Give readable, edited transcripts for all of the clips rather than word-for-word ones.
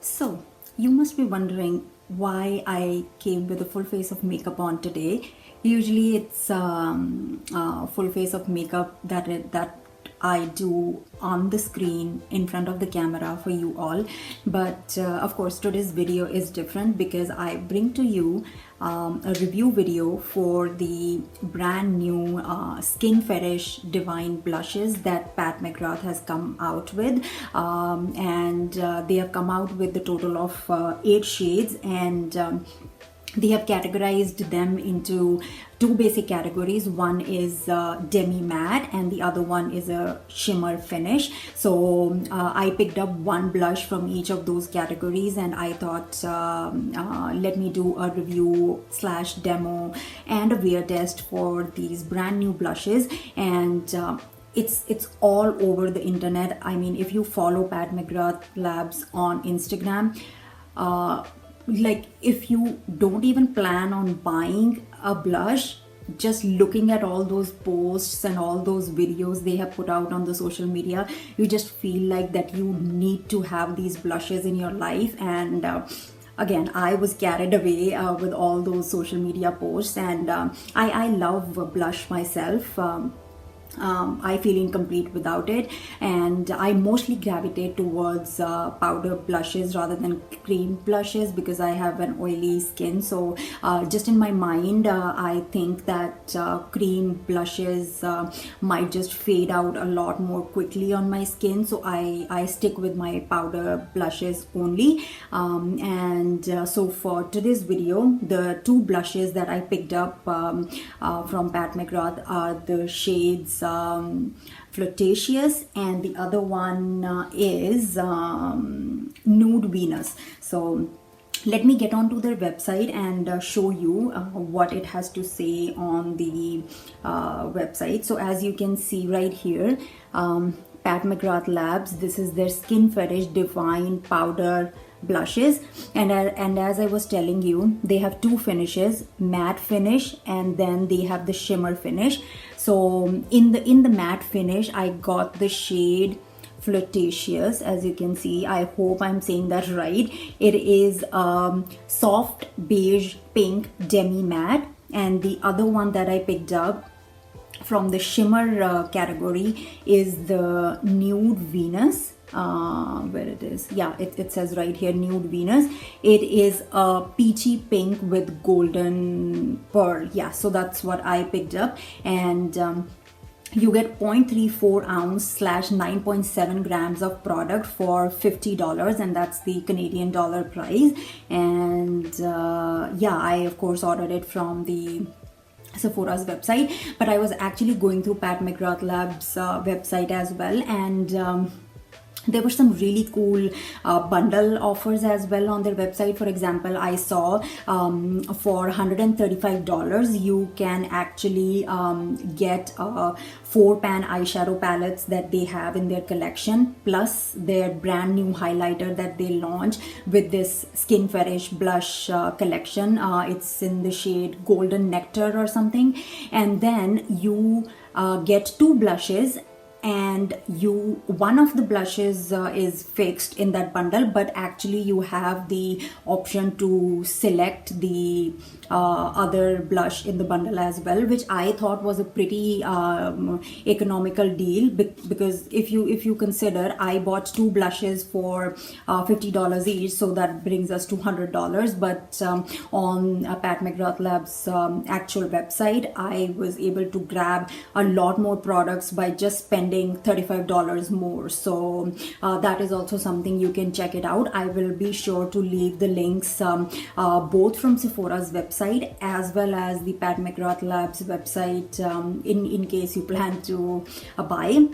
So, you must be wondering why I came with a full face of makeup on today. Usually, it's full face of makeup that I do on the screen in front of the camera for you all. But of course, today's video is different because I bring to you a review video for the brand new Skin Fetish Divine blushes that Pat McGrath has come out with, and they have come out with the total of 8 shades, and they have categorized them into two basic categories. One is demi matte and the other one is a shimmer finish. So I picked up one blush from each of those categories, and I thought let me do a review slash demo and a wear test for these brand new blushes. And it's all over the internet. I mean, if you follow Pat McGrath Labs on Instagram, like if you don't even plan on buying a blush, just looking at all those posts and all those videos they have put out on the social media, you just feel like that you need to have these blushes in your life. And again, I was carried away with all those social media posts, and I love blush myself. I feel incomplete without it, and I mostly gravitate towards powder blushes rather than cream blushes because I have an oily skin. So just in my mind, I think that cream blushes might just fade out a lot more quickly on my skin, so I stick with my powder blushes only. So for today's video, the two blushes that I picked up from Pat McGrath are the shades Flirtatious, and the other one is Nude Venus. So let me get onto their website and show you what it has to say on the website. So as you can see right here, Pat McGrath Labs, this is their Skin Fetish Divine Powder blushes, and as I was telling you, they have two finishes, matte finish and then they have the shimmer finish. So in the matte finish, I got the shade Flirtatious. As you can see, I hope I'm saying that right. It is soft beige pink demi matte, and the other one that I picked up from the shimmer category is the Nude Venus. Where it is, yeah, it says right here, Nude Venus. It is a peachy pink with golden pearl. Yeah, so that's what I picked up, and you get 0.34 ounce slash 9.7 grams of product for $50, and that's the Canadian dollar price. And yeah, I of course ordered it from the Sephora's website, but I was actually going through Pat McGrath Labs website as well, and there were some really cool bundle offers as well on their website. For example, I saw for $135 you can actually get 4 pan eyeshadow palettes that they have in their collection, plus their brand new highlighter that they launched with this Skin Fetish blush collection. It's in the shade Golden Nectar or something, and then you get 2 blushes, and one of the blushes is fixed in that bundle, but actually you have the option to select the other blush in the bundle as well, which I thought was a pretty economical deal, because if you consider, I bought 2 blushes for $50 each, so that brings us to $100. But on Pat McGrath Labs actual website, I was able to grab a lot more products by just spending $35 more. So that is also something you can check it out. I will be sure to leave the links both from Sephora's website as well as the Pat McGrath Labs website in case you plan to buy.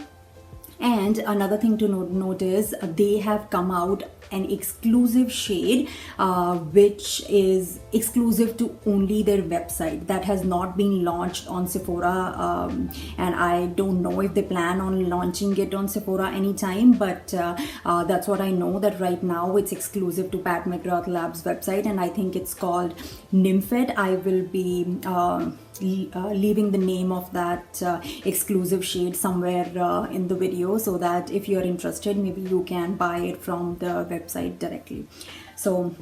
And another thing to note is they have come out an exclusive shade which is exclusive to only their website, that has not been launched on Sephora, and I don't know if they plan on launching it on Sephora anytime, but that's what I know, that right now it's exclusive to Pat McGrath Labs website, and I think it's called Nymphet. I will be leaving the name of that exclusive shade somewhere in the video. below, so that if you're interested, maybe you can buy it from the website directly. So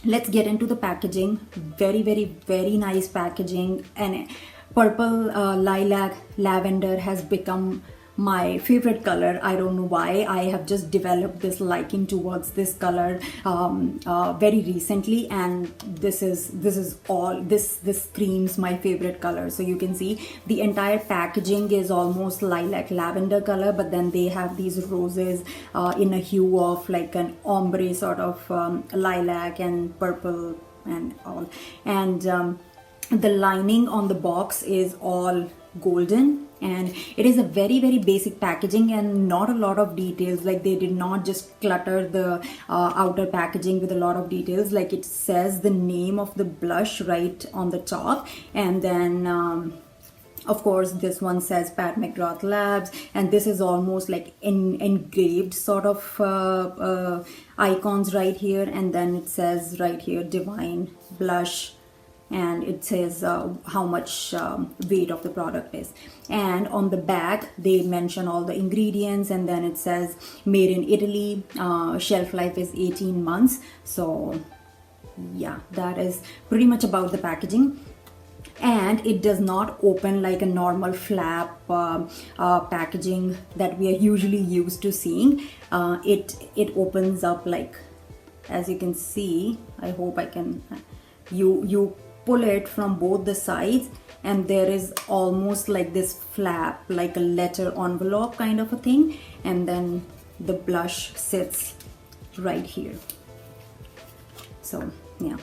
let's get into the packaging. Very nice packaging, and purple, lilac, lavender has become my favorite color. I don't know why. I have just developed this liking towards this color very recently, and this screams my favorite color. So you can see the entire packaging is almost lilac lavender color, but then they have these roses in a hue of like an ombre sort of lilac and purple and all. And the lining on the box is all golden, and it is a very basic packaging and not a lot of details. Like, they did not just clutter the outer packaging with a lot of details. Like, it says the name of the blush right on the top, and then of course this one says Pat McGrath Labs, and this is almost like engraved sort of icons right here, and then it says right here Divine Blush, and it says how much weight of the product is. And on the back they mention all the ingredients, and then it says made in Italy, shelf life is 18 months. So yeah, that is pretty much about the packaging. And it does not open like a normal flap packaging that we are usually used to seeing. It opens up like, as you can see, I hope I can, you pull it from both the sides, and there is almost like this flap, like a letter envelope kind of a thing, and then the blush sits right here. So yeah,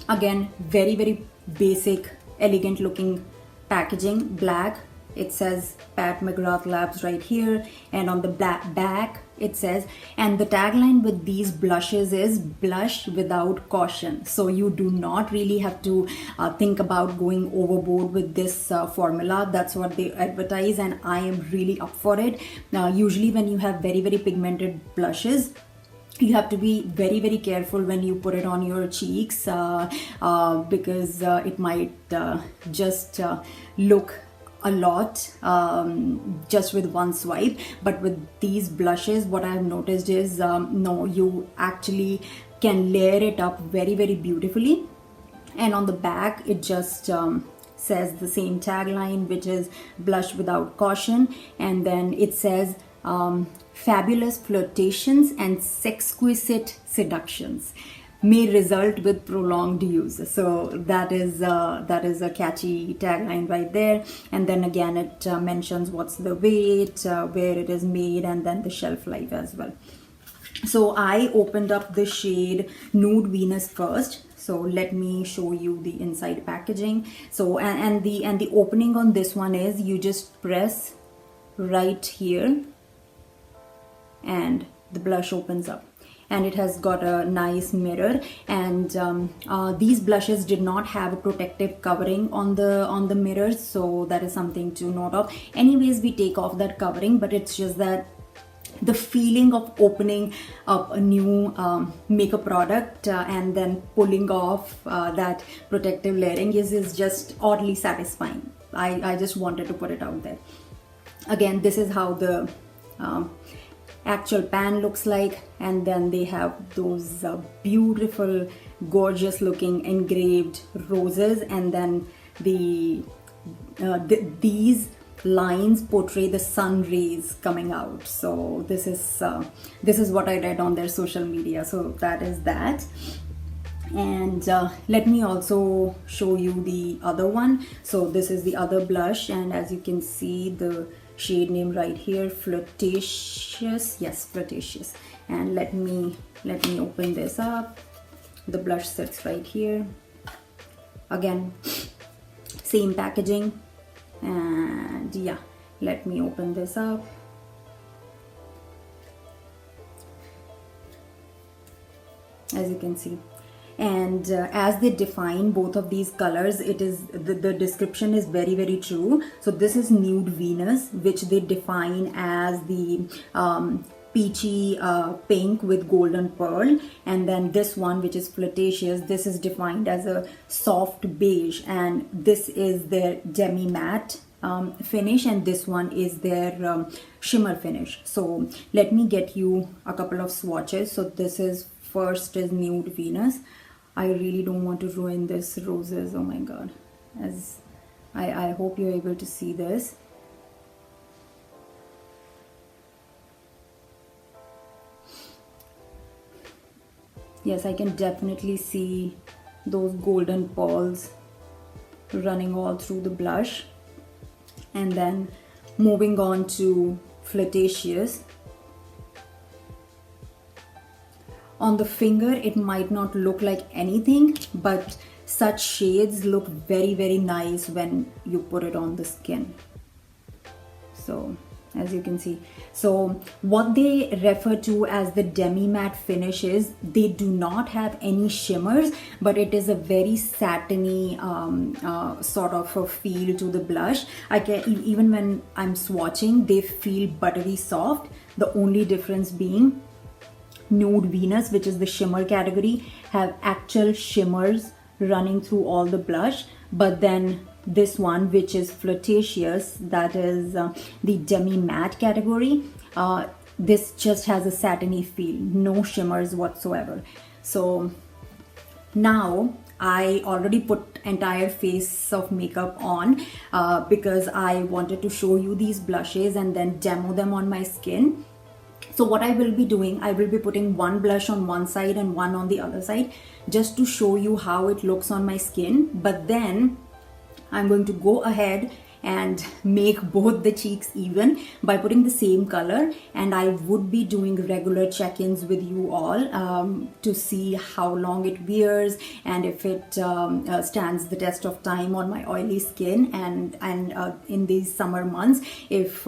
again, very basic, elegant looking packaging. Black, it says Pat McGrath Labs right here, and on the back it says, and the tagline with these blushes is blush without caution. So you do not really have to think about going overboard with this formula. That's what they advertise, and I am really up for it. Now, usually when you have very pigmented blushes, you have to be very careful when you put it on your cheeks because it might just look a lot just with one swipe. But with these blushes, what I have noticed is no, you actually can layer it up very beautifully. And on the back it just says the same tagline, which is blush without caution, and then it says fabulous flirtations and sexquisite seductions may result with prolonged use. So that is a catchy tagline right there. And then again it mentions what's the weight, where it is made, and then the shelf life as well. So I opened up the shade Nude Venus first. So let me show you the inside packaging. So and the opening on this one is, you just press right here and the blush opens up, and it has got a nice mirror. And these blushes did not have a protective covering on the mirrors, so that is something to note of. Anyways, we take off that covering, but it's just that the feeling of opening up a new makeup product and then pulling off that protective layering is just oddly satisfying. I just wanted to put it out there. Again, this is how the actual pan looks like, and then they have those beautiful, gorgeous looking engraved roses, and then these lines portray the sun rays coming out. So this is what I read on their social media. So that is that. And let me also show you the other one. So this is the other blush, and as you can see, the shade name right here, Flirtatious. Yes, Flirtatious. And let me open this up. The blush sits right here. Again, same packaging. And yeah, let me open this up. As you can see, and as they define both of these colors, it is the description is very true. So this is Nude Venus, which they define as the peachy pink with golden pearl, and then this one, which is Flirtatious, this is defined as a soft beige, and this is their demi matte finish, and this one is their shimmer finish. So let me get you a couple of swatches. So this is, first is Nude Venus. I really don't want to ruin this roses, oh my god. As I hope you're able to see this. Yes, I can definitely see those golden pearls running all through the blush. And then moving on to Flirtatious. On the finger it might not look like anything, but such shades look very, very nice when you put it on the skin. So as you can see, so what they refer to as the demi matte finish is, they do not have any shimmers, but it is a very satiny sort of a feel to the blush. I can, even when I'm swatching, they feel buttery soft. The only difference being Nude Venus, which is the shimmer category, have actual shimmers running through all the blush, but then this one, which is Flirtatious, that is the demi matte category, this just has a satiny feel, no shimmers whatsoever. So now I already put entire face of makeup on because I wanted to show you these blushes and then demo them on my skin. So what I will be doing, I will be putting one blush on one side and one on the other side, just to show you how it looks on my skin. But then I'm going to go ahead and make both the cheeks even by putting the same color, and I would be doing regular check-ins with you all to see how long it wears and if it stands the test of time on my oily skin, and in these summer months, if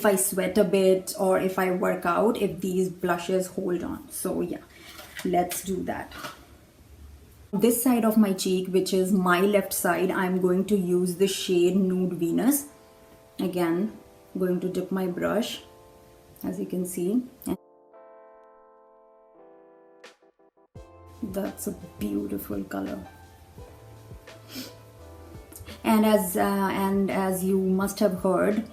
I sweat a bit or if I work out, if these blushes hold on. So yeah, let's do that. This side of my cheek, which is my left side, I'm going to use the shade Nude Venus. Again, I'm going to dip my brush, as you can see. That's a beautiful color. And as you must have heard,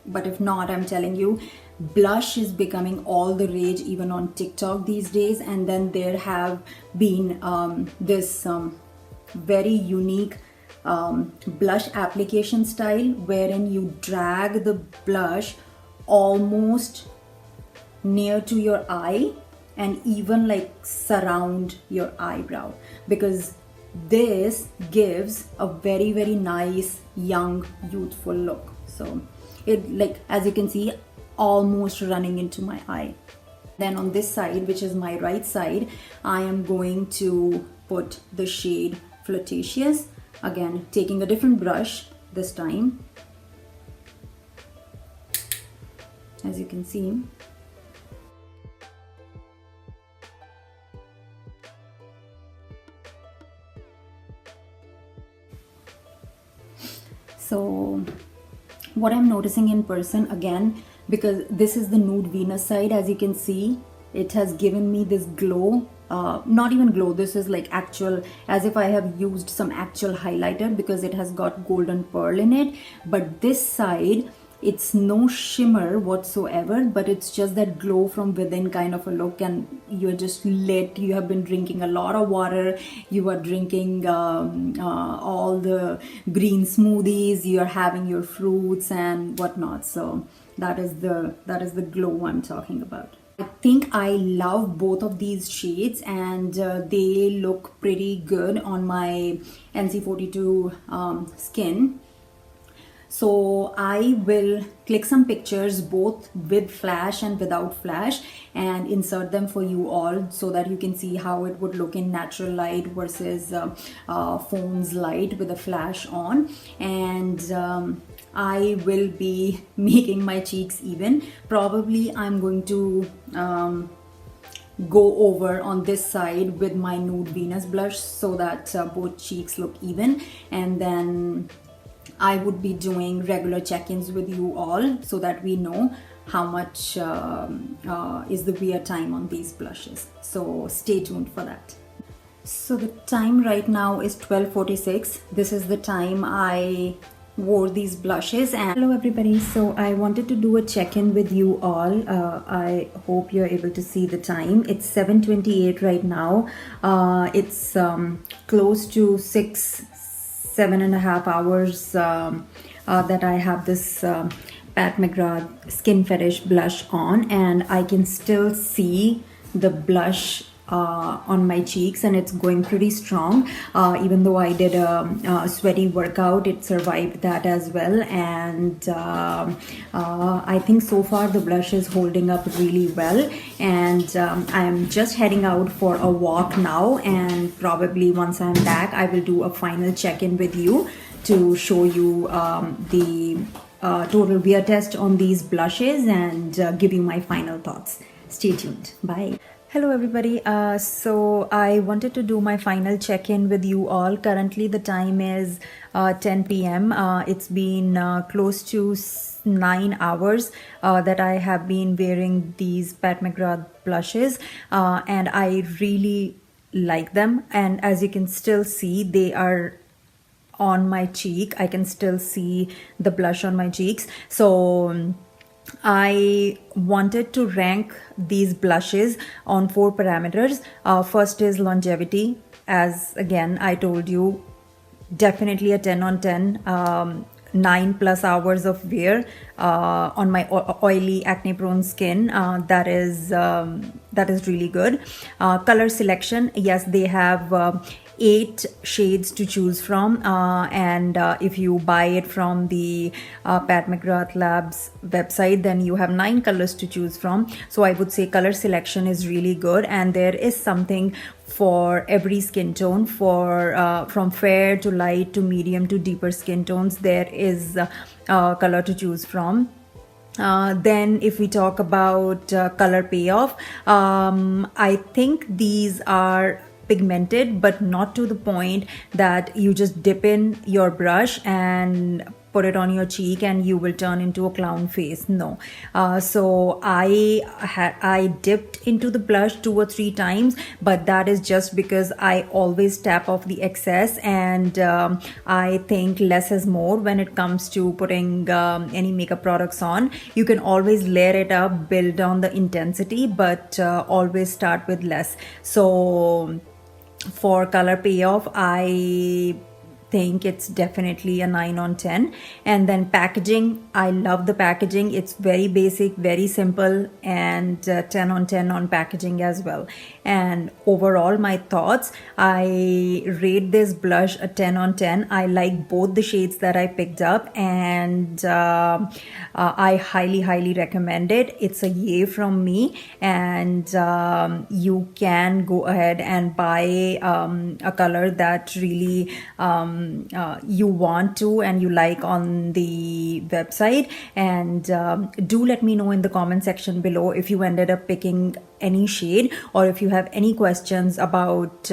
but if not, I'm telling you, blush is becoming all the rage even on TikTok these days. And then there have been this very unique blush application style wherein you drag the blush almost near to your eye and even like surround your eyebrow, because this gives a very, very nice young youthful look. So it, like, as you can see, almost running into my eye. Then on this side, which is my right side, I am going to put the shade Flirtatious, again taking a different brush this time, as you can see. So what I'm noticing in person, again, because this is the Nude Venus side, as you can see, it has given me this glow, not even glow, this is like actual, as if I have used some actual highlighter, because it has got golden pearl in it. But this side, it's no shimmer whatsoever, but it's just that glow from within kind of a look, and you're just lit. You have been drinking a lot of water, you are drinking all the green smoothies, you are having your fruits and whatnot. So that is the glow I'm talking about. I think I love both of these shades, and they look pretty good on my NC42 skin. So I will click some pictures both with flash and without flash and insert them for you all, so that you can see how it would look in natural light versus phone's light with a flash on. And I will be making my cheeks even. Probably I'm going to go over on this side with my Nude Venus blush, so that both cheeks look even. And then I would be doing regular check-ins with you all, so that we know how much is the wear time on these blushes. So stay tuned for that. So the time right now is 12:46. This is the time I wore these blushes. And hello everybody, so I wanted to do a check-in with you all. I hope you're able to see the time. It's 7:28 right now. It's close to 7.5 hours that I have this Pat McGrath Skin Fetish blush on, and I can still see the blush on my cheeks, and it's going pretty strong. Even though I did a sweaty workout, it survived that as well. And I think so far the blush is holding up really well. And I'm just heading out for a walk now, and probably once I'm back I will do a final check-in with you to show you the total wear test on these blushes and give you my final thoughts. Stay tuned. Bye. Hello everybody, so I wanted to do my final check-in with you all. Currently the time is 10 p.m. It's been close to 9 hours that I have been wearing these Pat McGrath blushes, and I really like them. And as you can still see, they are on my cheek. I can still see the blush on my cheeks. So I wanted to rank these blushes on 4 parameters. First is longevity. As again I told you, definitely a 10 on 10. 9+ hours of wear on my oily acne prone skin. That is really good. Color selection, yes, they have 8 shades to choose from, and if you buy it from the Pat McGrath Labs website, then you have 9 colors to choose from. So I would say color selection is really good, and there is something for every skin tone. For from fair to light to medium to deeper skin tones, there is color to choose from. Then if we talk about color payoff, I think these are pigmented, but not to the point that you just dip in your brush and put it on your cheek and you will turn into a clown face. No. So I dipped into the blush 2 or 3 times, but that is just because I always tap off the excess, and I think less is more when it comes to putting any makeup products on. You can always layer it up, build on the intensity, but always start with less. So for color payoff, I think it's definitely a 9 on 10. And then packaging, I love the packaging. It's very basic, very simple, and 10 on 10 on packaging as well. And overall, my thoughts, I rate this blush a 10 on 10. I like both the shades that I picked up, and I highly recommend it. It's a yay from me, and you can go ahead and buy a color that really you want to and you like on the website. And do let me know in the comment section below if you ended up picking any shade, or if you have any questions about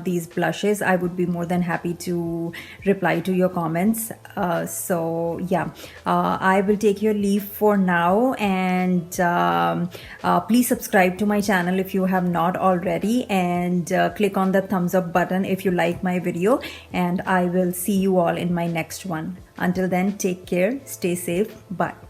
these blushes. I would be more than happy to reply to your comments. So yeah, I will take your leave for now, and please subscribe to my channel if you have not already, and click on the thumbs up button if you like my video, and I will see you all in my next one. Until then, take care, stay safe, bye.